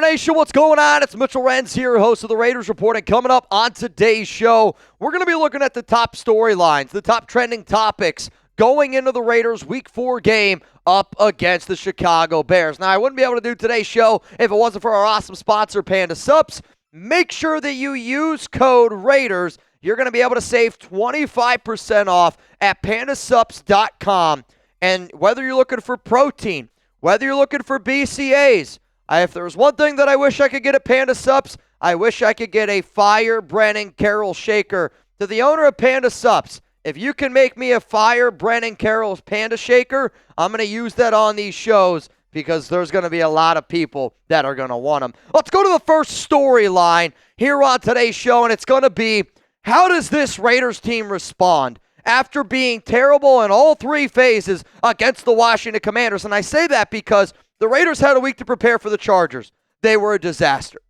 Raider Nation, what's going on? It's Mitchell Renz here, host of the Raiders Report, and coming up on today's show, we're going to be looking at the top storylines, the top trending topics going into the Raiders' Week 4 game up against the Chicago Bears. Now, I wouldn't be able to do today's show if it wasn't for our awesome sponsor, Panda Sups. Make sure that you use code RAIDERS. You're going to be able to save 25% off at pandasups.com. And whether you're looking for protein, whether you're looking for BCAAs, if there was one thing that I wish I could get at Panda Sups, I wish I could get a Fire Brennan Carroll shaker. To the owner of Panda Sups, if you can make me a Fire Brennan Carroll Panda shaker, I'm going to use that on these shows because there's going to be a lot of people that are going to want them. Let's go to the first storyline here on today's show, and it's going to be, how does this Raiders team respond after being terrible in all three phases against the Washington Commanders? And I say that because the Raiders had a week to prepare for the Chargers. They were a disaster.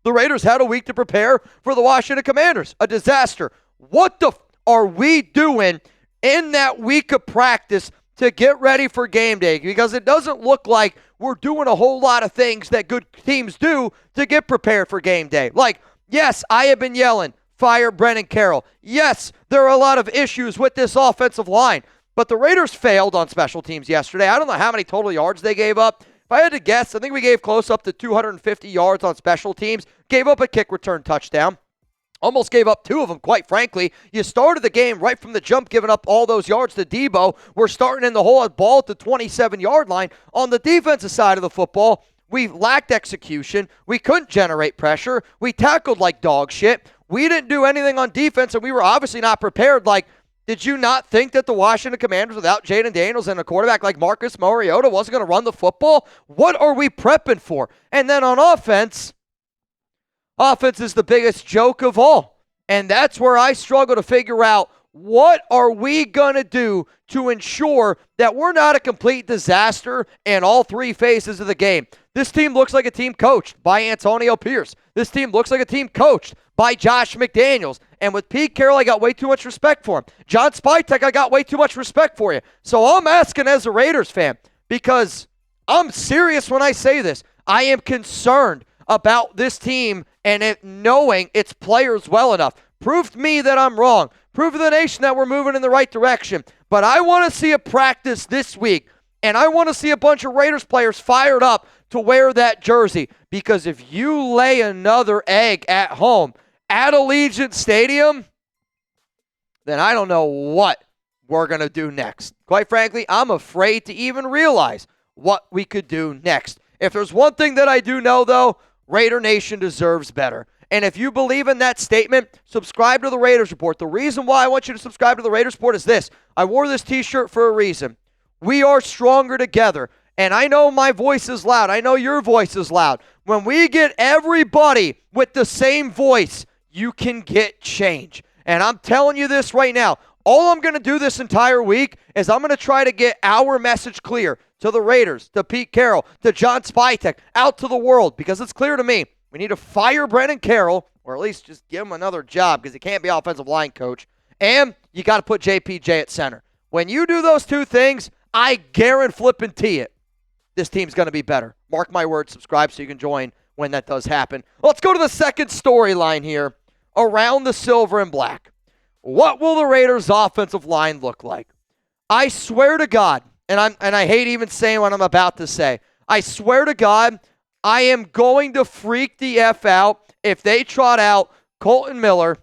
The Raiders had a week to prepare for the Washington Commanders. A disaster. What the are we doing in that week of practice to get ready for game day? Because it doesn't look like we're doing a whole lot of things that good teams do to get prepared for game day. Like, yes, I have been yelling, fire Brennan Carroll. Yes, there are a lot of issues with this offensive line. But the Raiders failed on special teams yesterday. I don't know how many total yards they gave up. If I had to guess, I think we gave close up to 250 yards on special teams. Gave up a kick return touchdown. Almost gave up two of them, quite frankly. You started the game right from the jump, giving up all those yards to Debo. We're starting in the whole ball at the 27-yard line. On the defensive side of the football, we lacked execution. We couldn't generate pressure. We tackled like dog shit. We didn't do anything on defense, and we were obviously not prepared. Like, did you not think that the Washington Commanders, without Jaden Daniels and a quarterback like Marcus Mariota, wasn't going to run the football? What are we prepping for? And then on offense is the biggest joke of all. And that's where I struggle to figure out, what are we going to do to ensure that we're not a complete disaster in all three phases of the game? This team looks like a team coached by Antonio Pierce. This team looks like a team coached by Josh McDaniels. And with Pete Carroll, I got way too much respect for him. John Spytek, I got way too much respect for you. So I'm asking as a Raiders fan, because I'm serious when I say this. I am concerned about this team and it knowing its players well enough. Prove to me that I'm wrong. Prove to the nation that we're moving in the right direction. But I want to see a practice this week, and I want to see a bunch of Raiders players fired up to wear that jersey. Because if you lay another egg at home at Allegiant Stadium, then I don't know what we're going to do next. Quite frankly, I'm afraid to even realize what we could do next. If there's one thing that I do know, though, Raider Nation deserves better. And if you believe in that statement, subscribe to the Raiders Report. The reason why I want you to subscribe to the Raiders Report is this. I wore this t-shirt for a reason. We are stronger together. And I know my voice is loud. I know your voice is loud. When we get everybody with the same voice, you can get change. And I'm telling you this right now. All I'm going to do this entire week is I'm going to try to get our message clear to the Raiders, to Pete Carroll, to John Spytek, out to the world, because it's clear to me we need to fire Brennan Carroll, or at least just give him another job, because he can't be offensive line coach, and you got to put JPJ at center. When you do those two things, I guarantee it, this team's going to be better. Mark my words, subscribe so you can join when that does happen. Let's go to the second storyline here, around the silver and black. What will the Raiders' offensive line look like? I swear to God, and I hate even saying what I'm about to say, I swear to God, I am going to freak the F out if they trot out Colton Miller,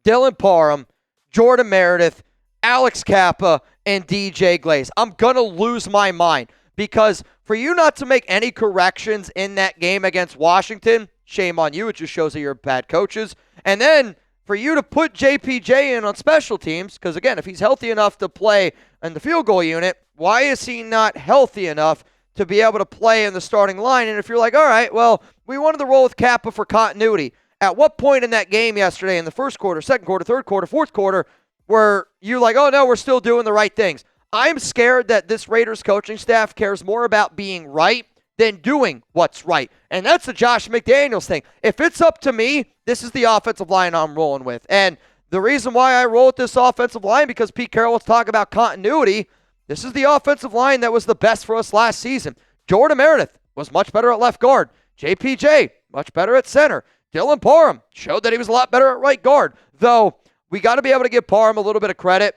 Dylan Parham, Jordan Meredith, Alex Kappa, and DJ Glaze. I'm going to lose my mind, because for you not to make any corrections in that game against Washington, shame on you. It just shows that you're bad coaches. And then for you to put JPJ in on special teams, because again, if he's healthy enough to play in the field goal unit, why is he not healthy enough to be able to play in the starting line? And if you're like, all right, well, we wanted to roll with Kappa for continuity. At what point in that game yesterday, in the first quarter, second quarter, third quarter, fourth quarter, were you like, oh no, we're still doing the right things? I'm scared that this Raiders coaching staff cares more about being right than doing what's right. And that's the Josh McDaniels thing. If it's up to me, this is the offensive line I'm rolling with. And the reason why I roll with this offensive line, because Pete Carroll was talking about continuity, this is the offensive line that was the best for us last season. Jordan Meredith was much better at left guard. JPJ, much better at center. Dylan Parham showed that he was a lot better at right guard. Though, we got to be able to give Parham a little bit of credit,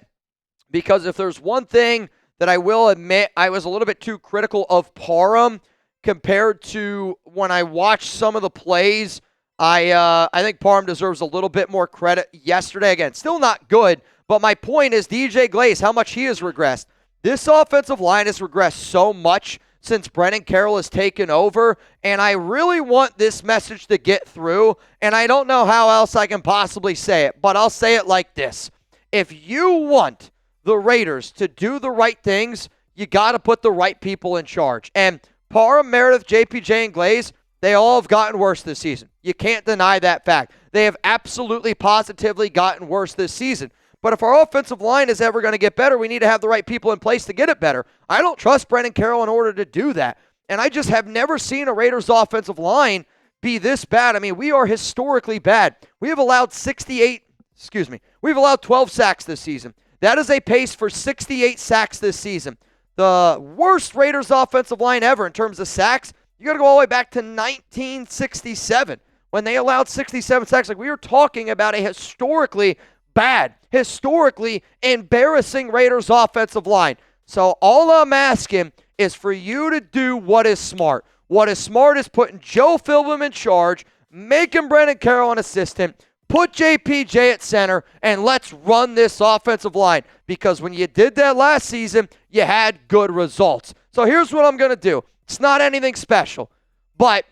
because if there's one thing that I will admit, I was a little bit too critical of Parham compared to when I watched some of the plays. I think Parham deserves a little bit more credit yesterday. Again, still not good, but my point is DJ Glaze, how much he has regressed. This offensive line has regressed so much since Brennan Carroll has taken over, and I really want this message to get through, and I don't know how else I can possibly say it, but I'll say it like this. If you want the Raiders to do the right things, you got to put the right people in charge. And Parham, Meredith, JPJ, and Glaze, they all have gotten worse this season. You can't deny that fact. They have absolutely, positively gotten worse this season. But if our offensive line is ever going to get better, we need to have the right people in place to get it better. I don't trust Brennan Carroll in order to do that. And I just have never seen a Raiders offensive line be this bad. I mean, we are historically bad. We have allowed 12 sacks this season. That is a pace for 68 sacks this season. The worst Raiders offensive line ever in terms of sacks, you got to go all the way back to 1967 when they allowed 67 sacks. Like, we were talking about a historically bad, historically embarrassing Raiders offensive line. So all I'm asking is for you to do what is smart. What is smart is putting Joe Philbin in charge, making Brennan Carroll an assistant, put JPJ at center, and let's run this offensive line. Because when you did that last season, you had good results. So here's what I'm going to do. It's not anything special, but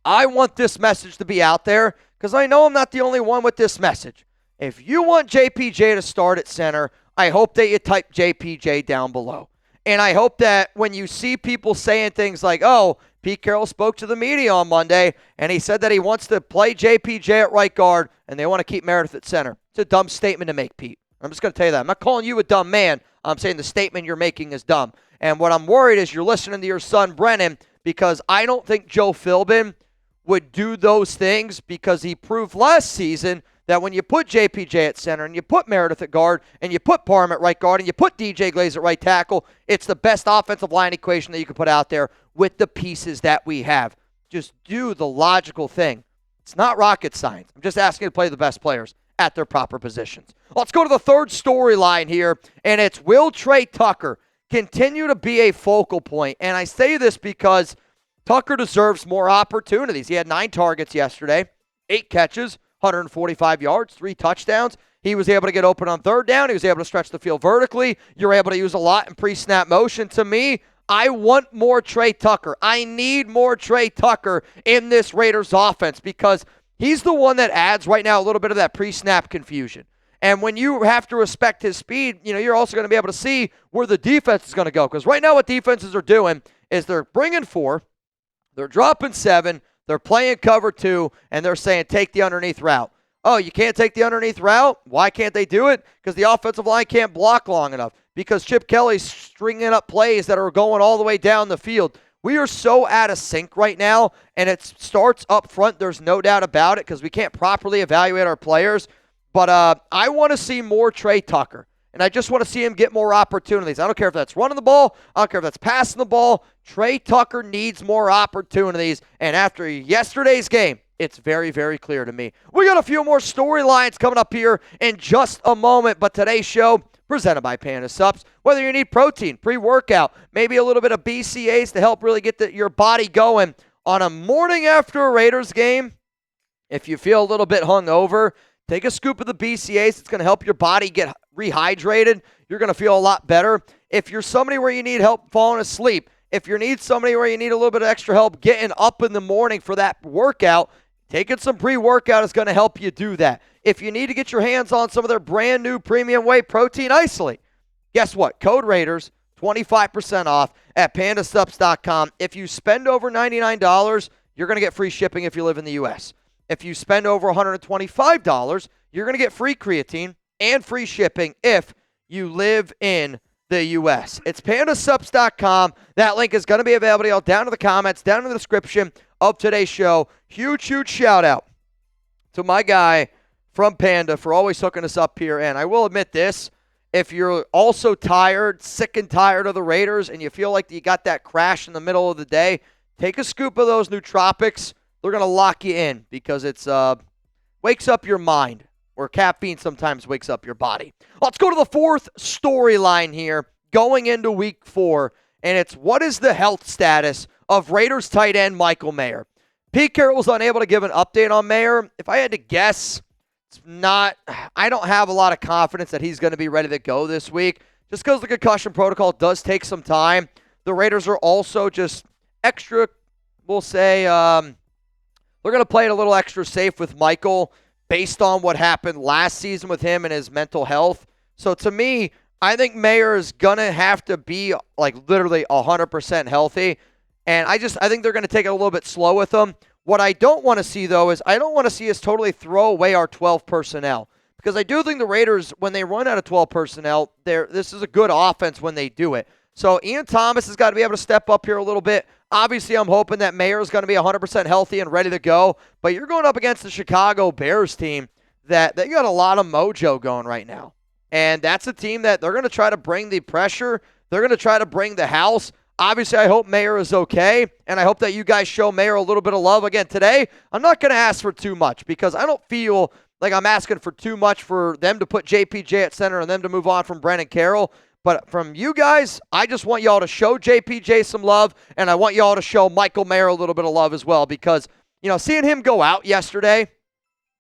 I want this message to be out there because I know I'm not the only one with this message. If you want JPJ to start at center, I hope that you type JPJ down below. And I hope that when you see people saying things like, oh, Pete Carroll spoke to the media on Monday, and he said that he wants to play JPJ at right guard, and they want to keep Meredith at center. It's a dumb statement to make, Pete. I'm just going to tell you that. I'm not calling you a dumb man. I'm saying the statement you're making is dumb. And what I'm worried is you're listening to your son, Brennan, because I don't think Joe Philbin would do those things because he proved last season that when you put JPJ at center and you put Meredith at guard and you put Parham at right guard and you put DJ Glaze at right tackle, it's the best offensive line equation that you can put out there with the pieces that we have. Just do the logical thing. It's not rocket science. I'm just asking you to play the best players at their proper positions. Let's go to the third storyline here, and it's will Tre Tucker continue to be a focal point? And I say this because Tucker deserves more opportunities. He had 9 targets yesterday, 8 catches, 145 yards, 3 touchdowns. He was able to get open on third down. He was able to stretch the field vertically. You're able to use a lot in pre-snap motion. To me, I want more Tre Tucker. I need more Tre Tucker in this Raiders offense because he's the one that adds right now a little bit of that pre-snap confusion. And when you have to respect his speed, you're also going to be able to see where the defense is going to go. Because right now what defenses are doing is they're bringing 4, they're dropping 7, they're playing cover 2, and they're saying take the underneath route. Oh, you can't take the underneath route? Why can't they do it? Because the offensive line can't block long enough. Because Chip Kelly's stringing up plays that are going all the way down the field. We are so out of sync right now, and it starts up front. There's no doubt about it because we can't properly evaluate our players. But I want to see more Tre Tucker, and I just want to see him get more opportunities. I don't care if that's running the ball. I don't care if that's passing the ball. Tre Tucker needs more opportunities, and after yesterday's game, it's very, very clear to me. We got a few more storylines coming up here in just a moment, but today's show presented by Panda Supps. Whether you need protein, pre-workout, maybe a little bit of BCAAs to help really get your body going on a morning after a Raiders game, if you feel a little bit hungover, take a scoop of the BCAAs. It's going to help your body get rehydrated. You're going to feel a lot better. If you're somebody where you need help falling asleep, if you need somebody where you need a little bit of extra help getting up in the morning for that workout, taking some pre-workout is going to help you do that. If you need to get your hands on some of their brand new premium whey protein isolate, guess what? Code Raiders, 25% off at pandasupps.com. If you spend over $99, you're going to get free shipping if you live in the U.S. If you spend over $125, you're going to get free creatine and free shipping if you live in the U.S. It's pandasupps.com. That link is going to be available down in the comments, down in the description of today's show. Huge, huge shout out to my guy from Panda for always hooking us up here. And I will admit this, if you're also tired, sick and tired of the Raiders, and you feel like you got that crash in the middle of the day, take a scoop of those nootropics. They're going to lock you in because it's wakes up your mind, where caffeine sometimes wakes up your body. Let's go to the fourth storyline here going into week 4, and it's what is the health status of Raiders tight end Michael Mayer? Pete Carroll was unable to give an update on Mayer. If I had to guess, I don't have a lot of confidence that he's going to be ready to go this week, just because the concussion protocol does take some time. The Raiders are also just extra, we'll say, they're going to play it a little extra safe with Michael based on what happened last season with him and his mental health. So to me, I think Mayer is going to have to be like literally 100% healthy. And I think they're going to take it a little bit slow with him. What I don't want to see, though, is I don't want to see us totally throw away our 12 personnel. Because I do think the Raiders, when they run out of 12 personnel, this is a good offense when they do it. So Ian Thomas has got to be able to step up here a little bit. Obviously, I'm hoping that Mayer is going to be 100% healthy and ready to go. But you're going up against the Chicago Bears team that they got a lot of mojo going right now. And that's a team that they're going to try to bring the pressure. They're going to try to bring the house. Obviously, I hope Mayer is okay, and I hope that you guys show Mayer a little bit of love. Again, today, I'm not going to ask for too much because I don't feel like I'm asking for too much for them to put JPJ at center and them to move on from Brandon Carroll. But from you guys, I just want y'all to show JPJ some love, and I want y'all to show Michael Mayer a little bit of love as well because, seeing him go out yesterday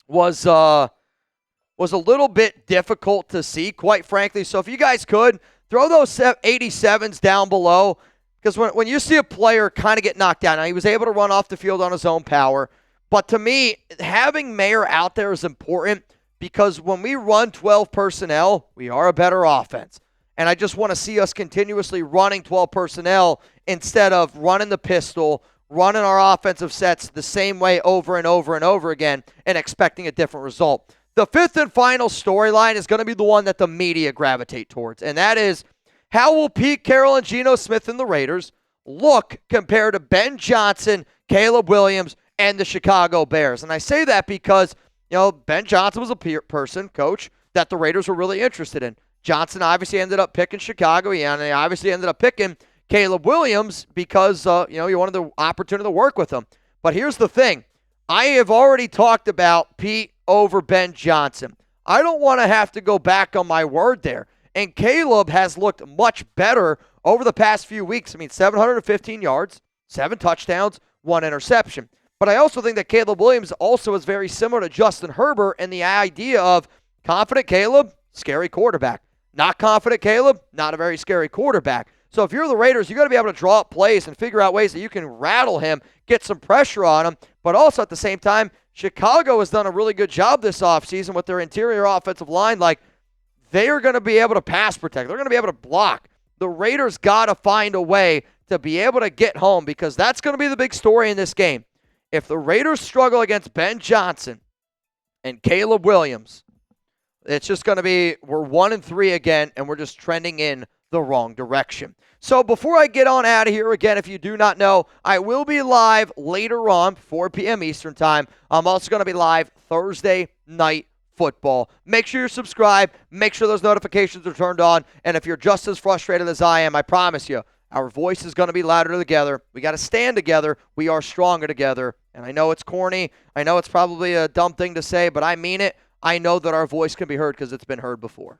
was a little bit difficult to see, quite frankly. So if you guys could, throw those 87s down below. Because when you see a player kind of get knocked down, now he was able to run off the field on his own power. But to me, having Mayer out there is important because when we run 12 personnel, we are a better offense. And I just want to see us continuously running 12 personnel instead of running the pistol, running our offensive sets the same way over and over and over again and expecting a different result. The fifth and final storyline is going to be the one that the media gravitate towards, and that is, how will Pete Carroll and Geno Smith and the Raiders look compared to Ben Johnson, Caleb Williams, and the Chicago Bears? And I say that because, Ben Johnson was a coach, that the Raiders were really interested in. Johnson obviously ended up picking Chicago, and they obviously ended up picking Caleb Williams because, you wanted the opportunity to work with him. But here's the thing. I have already talked about Pete over Ben Johnson. I don't want to have to go back on my word there. And Caleb has looked much better over the past few weeks. 715 yards, 7 touchdowns, 1 interception. But I also think that Caleb Williams also is very similar to Justin Herbert in the idea of confident Caleb, scary quarterback. Not confident Caleb, not a very scary quarterback. So if you're the Raiders, you got to be able to draw up plays and figure out ways that you can rattle him, get some pressure on him. But also at the same time, Chicago has done a really good job this offseason with their interior offensive line. They are going to be able to pass protect. They're going to be able to block. The Raiders got to find a way to be able to get home because that's going to be the big story in this game. If the Raiders struggle against Ben Johnson and Caleb Williams, it's just going to be we're 1-3 again, and we're just trending in the wrong direction. So before I get on out of here, again, if you do not know, I will be live later on, 4 p.m. Eastern Time. I'm also going to be live Thursday night football. Make sure you're subscribed. Make sure those notifications are turned on. And if you're just as frustrated as I am, I promise you, our voice is going to be louder together. We got to stand together. We are stronger together. And I know it's corny. I know it's probably a dumb thing to say, but I mean it. I know that our voice can be heard because it's been heard before.